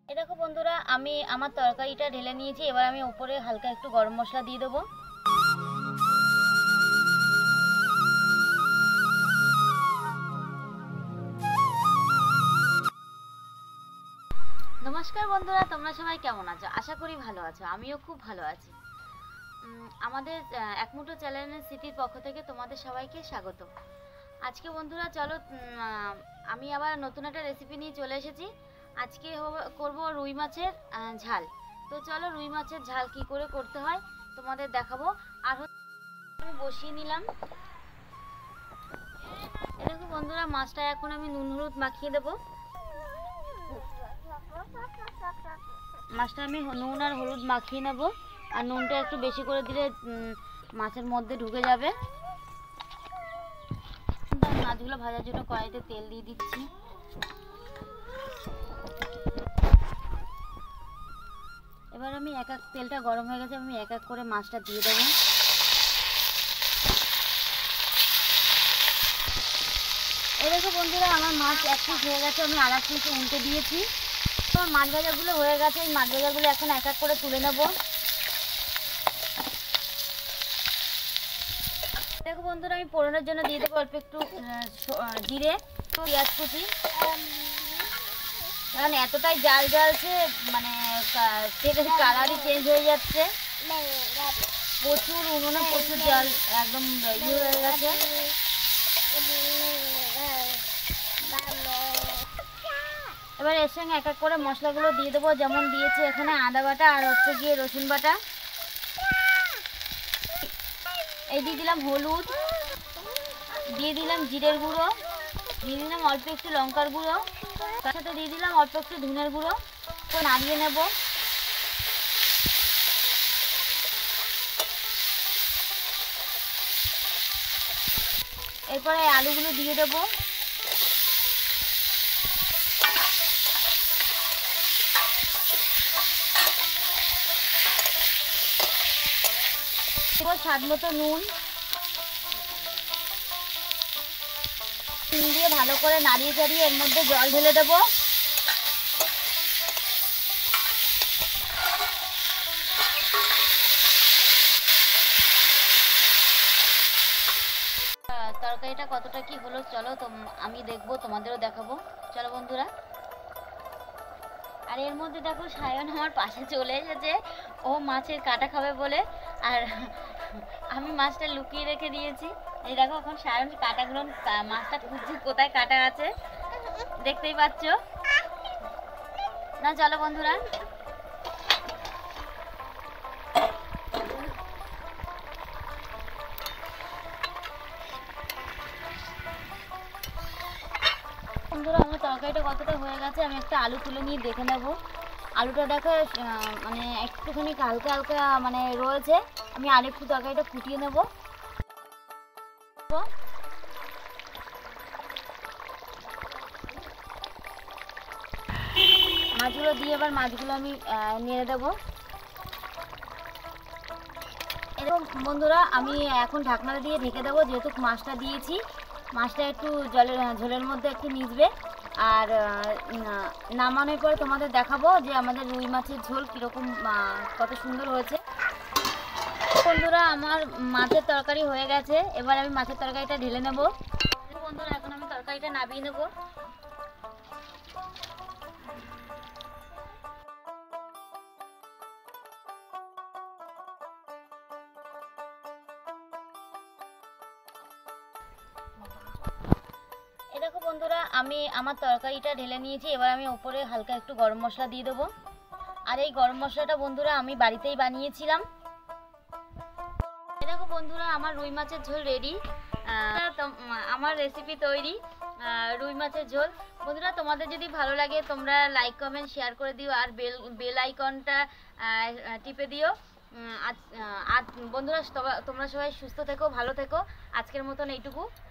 এই দেখো বন্ধুরা, আমি আমার তরকারিটা ঢেলে নিয়েছি। এবার আমি উপরে হালকা একটু গরম মশলা দিয়ে দেবো। নমস্কার বন্ধুরা, তোমরা সবাই কেমন আছো? আশা করি ভালো আছো। আমিও খুব ভালো আছি। আমাদের এক মুঠো চ্যানেলের স্মৃতির পক্ষ থেকে তোমাদের সবাইকে স্বাগত। আজকে বন্ধুরা চলো, আমি আবার নতুন একটা রেসিপি নিয়ে চলে এসেছি। আজকে করব রুই মাছের ঝাল। তো চলো রুই মাছের ঝাল কি করে করতে হয় তোমাদের দেখাবো। আর আমি বসিয়ে নিলাম। দেখো বন্ধুরা, মাছটা এখন আমি নুন হলুদ মাখিয়ে দেবো। মাছটা আমি নুন আর হলুদ মাখিয়ে নেব। আর নুনটা একটু বেশি করে দিলে মাছের মধ্যে ঢুকে যাবে। মাছগুলো ভাজার জন্য কড়াইতে তেল দিয়ে দিচ্ছি। এবার আমি তেলটা গরম হয়ে গেছে, আমি এক এক করে মাছটা দিয়ে দেবো। এই দেখো বন্ধুরা, আমার মাছ এক পিস হয়ে গেছে, আমি আর এক পিস উল্টে দিয়েছি। আমার মাছ ভাজাগুলো হয়ে গেছে। এই মাছ ভাজাগুলো এখন এক এক করে তুলে নেব। দেখো বন্ধুরা, আমি ফোড়নের জন্য দিয়ে দেবো অল্প একটু জিরে, পেঁয়াজ কুচি। কারণ এতটাই জাল জ্বালছে, মানে কালারই চেঞ্জ হয়ে যাচ্ছে। প্রচুর উনুনে প্রচুর জাল, একদম ইয়ে হয়ে গেছে। এবার এর সঙ্গে এক এক করে মশলাগুলো দিয়ে দেবো। যেমন দিয়েছি এখানে আদা বাটা আর হচ্ছে গিয়ে রসুন বাটা। এই দিয়ে দিলাম হলুদ, দিয়ে দিলাম জিরের গুঁড়ো, দিয়ে দিলাম অল্প একটু লঙ্কার গুঁড়ো, তার সাথে দিয়ে দিলাম অল্প একটু ধনের গুঁড়ো। তো নাড়িয়ে নেব। এরপরে আলুগুলো দিয়ে দেবো। স্বাদ মতো নুন দিয়ে ভালো করে নাড়িয়ে চাড়িয়ে এর মধ্যে জল ঢেলে দেবো। তরকারিটা কতটা কি হলো চলো আমি দেখবো, তোমাদেরও দেখাবো। চলো বন্ধুরা। আর এর মধ্যে দেখো সায়ন আমার পাশে চলে এসেছে, ও মাছের কাঁটা খাবে বলে। আর আমি মাছটা লুকিয়ে রেখে দিয়েছি। এই দেখো এখন সায়ন কাঁটাগুলো, মাছটা খুঁজছে কোথায় কাঁটা আছে, দেখতেই পাচ্ছ না। চলো বন্ধুরা। বন্ধুরা, আমার তরকারিটা কতটা হয়ে গেছে, আমি একটা আলু তুলে নিয়ে দেখে নেব। আলুটা দেখো মানে একটুখানি হালকা হালকা মানে রয়েছে। আমি আরেকটু তরকারিটা ফুটিয়ে নেব। মাছগুলো দিয়ে এবার মাছগুলো আমি নেড়ে দেবো। এরকম বন্ধুরা, আমি এখন ঢাকনাটা দিয়ে ঢেকে দেবো, যেহেতু মাছটা দিয়েছি। মাছটা একটু ঝোলের মধ্যে একটু মিশবে। আর নামানোর পরে তোমাদের দেখাবো যে আমাদের রুই মাছের ঝোল কীরকম, কত সুন্দর হয়েছে। বন্ধুরা, আমার মাছের তরকারি হয়ে গেছে। এবার আমি মাছের তরকারিটা ঢেলে নেব। বন্ধুরা, এখন আমি তরকারিটা নামিয়ে নেব। এই দেখো বন্ধুরা, আমি আমার তরকারিটা ঢেলে নিয়েছি। এবার আমি উপরে হালকা একটু গরম মশলা দিয়ে দেবো। আর এই গরম মশলাটা বন্ধুরা আমি বাড়িতেই বানিয়েছিলাম। এই দেখো বন্ধুরা, আমার রুই মাছের ঝোল রেডি। আমার রেসিপি তৈরি, রুই মাছের ঝোল। বন্ধুরা, তোমাদের যদি ভালো লাগে তোমরা লাইক কমেন্ট শেয়ার করে দিও। আর বেল আইকনটা টিপে দিও। আর বন্ধুরা, তোমরা সবাই সুস্থ থেকো, ভালো থেকো। আজকের মতন এইটুকু।